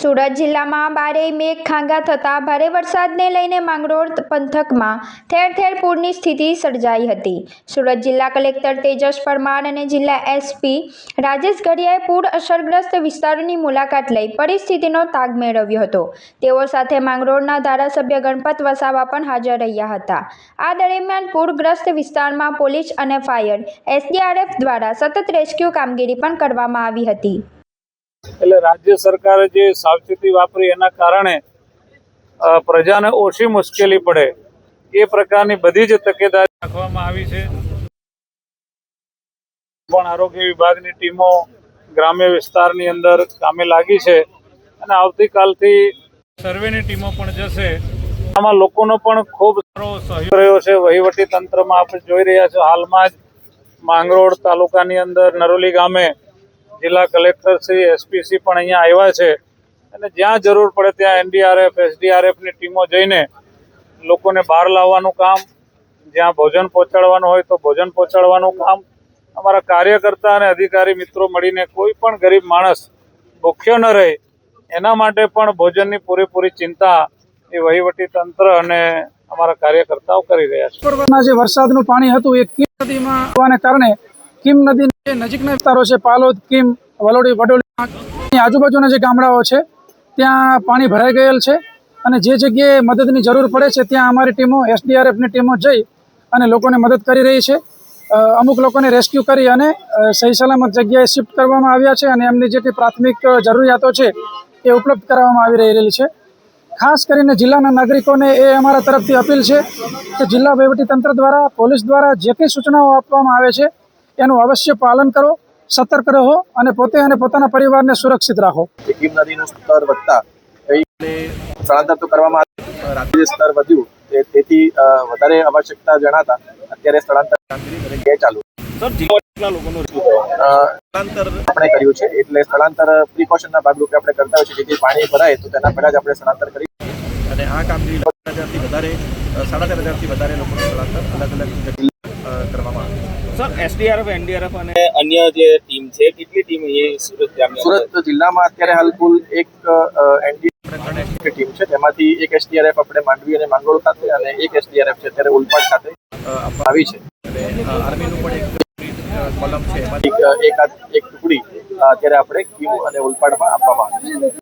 સુરત જિલ્લામાં બારેય મેઘ ખાંગા થતાં ભારે વરસાદને લઈને માંગરોળ પંથકમાં ઠેર ઠેર પૂરની સ્થિતિ સર્જાઈ હતી। સુરત જિલ્લા કલેક્ટર તેજસ પરમાર અને જિલ્લા એસપી રાજેશ ઘડિયાએ પૂર અસરગ્રસ્ત વિસ્તારોની મુલાકાત લઈ પરિસ્થિતિનો તાગ મેળવ્યો હતો। તેઓ સાથે માંગરોળના ધારાસભ્ય ગણપત વસાવા પણ હાજર રહ્યા હતા। આ દરમિયાન પૂરગ્રસ્ત વિસ્તારમાં પોલીસ અને ફાયર એસડીઆરએફ દ્વારા સતત રેસ્ક્યુ કામગીરી પણ કરવામાં આવી હતી। એટલે રાજ્ય સરકારે જે સાવચેતી વાપરી એના કારણે પ્રજાને ઓછી મુશ્કેલી પડે એ પ્રકારની બધી જ તકેદારી રાખવામાં આવી છે। પણ આરોગ્ય વિભાગની ટીમો ગ્રામ્ય વિસ્તારની અંદર કામે લાગી છે અને આવતીકાલથી સર્વેની ટીમો પણ જશે। આમાં લોકોનો પણ ખૂબ સારો સહયોગ રહ્યો છે। વહીવટી તંત્રમાં આપણે જોઈ રહ્યા છો, હાલમાં જ માંગરોળ તાલુકાની અંદર નરોલી ગામે જિલ્લા કલેક્ટર શ્રી એસપીસી પણ અહીંયા આવ્યા છે અને જ્યાં જરૂર પડે ત્યાં એનડીઆરએફ એસડીઆરએફની ટીમો જઈને લોકોને બહાર લાવવાનું કામ, જ્યાં ભોજન પહોંચાડવાનું હોય તો ભોજન પહોંચાડવાનું કામ, અમારા કાર્યકર્તા અને અધિકારી મિત્રો મળીને કોઈ પણ ગરીબ માણસ ભૂખ્યો ન રહે એના માટે પણ ભોજનની પૂરેપૂરી ચિંતા એ વહીવટી તંત્ર અને અમારા કાર્યકર્તાઓ કરી રહ્યા છે। જે વરસાદનું પાણી હતું એ કીમ નદીમાં આવવાને કારણે કીમ નદી નજીકના વિસ્તારો છે, પાલોદ, કીમ, વલોડી, વડોલી આજુબાજુના જે ગામડાઓ છે ત્યાં પાણી ભરાઈ ગયેલ છે અને જે જગ્યાએ મદદની જરૂર પડે છે ત્યાં અમારી ટીમો એસડીઆરએફની ટીમો જઈ અને લોકોને મદદ કરી રહી છે। અમુક લોકોને રેસ્ક્યુ કરી અને સહી સલામત જગ્યાએ શિફ્ટ કરવામાં આવ્યા છે અને એમની જે કંઈ પ્રાથમિક જરૂરિયાતો છે એ ઉપલબ્ધ કરાવવામાં આવી રહેલી છે। ખાસ કરીને જિલ્લાના નાગરિકોને એ અમારા તરફથી અપીલ છે કે જિલ્લા વહીવટીતંત્ર દ્વારા, પોલીસ દ્વારા જે કંઈ સૂચનાઓ આપવામાં આવે છે એનું અવશ્ય પાલન કરો, સતર્ક રહો અને પોતે અને પોતાના પરિવારને સુરક્ષિત રાખો। કીમ નદીનું સ્તર વધતા સ્થળાંતર તો કરવામાં આવ્યું, રાત્રિ સ્તર વધ્યું તેથી વધારે આવશ્યકતા જણાતા અત્યારે સ્થળાંતર કામગીરી ચાલુ આપણે કર્યું છે। એટલે સ્થળાંતર પ્રિકોશનના ભાગરૂપે આપણે કરતા હોય છે, જેથી પાણી ભરાય તો તેના પહેલા જ આપણે સ્થળાંતર કરી અને આ કામગીરી 1000થી વધારે 3500થી વધારે લોકોનું સ્થળાંતર અલગ અલગ જગ્યાએ કરવામાં આવે છે। સર, એસડીઆરએફ, એનડીઆરએફ અને અન્ય જે ટીમ છે, કેટલી ટીમ સુરત જિલ્લામાં અત્યારે હાલ કુલ એક એનડીઆરએફ ટીમ છે, તેમાંથી એક એસડીઆરએફ આપણે માંડવી અને માંગરોળ ખાતે અને એક એસડીઆરએફ છે અત્યારે ઉલપાડ ખાતે આપવામાં આવી છે। આર્મીનું પણ એક કોલમ છે, એક ટુકડી અત્યારે આપણે કીમ અને ઉલપાડમાં આપવામાં આવી છે।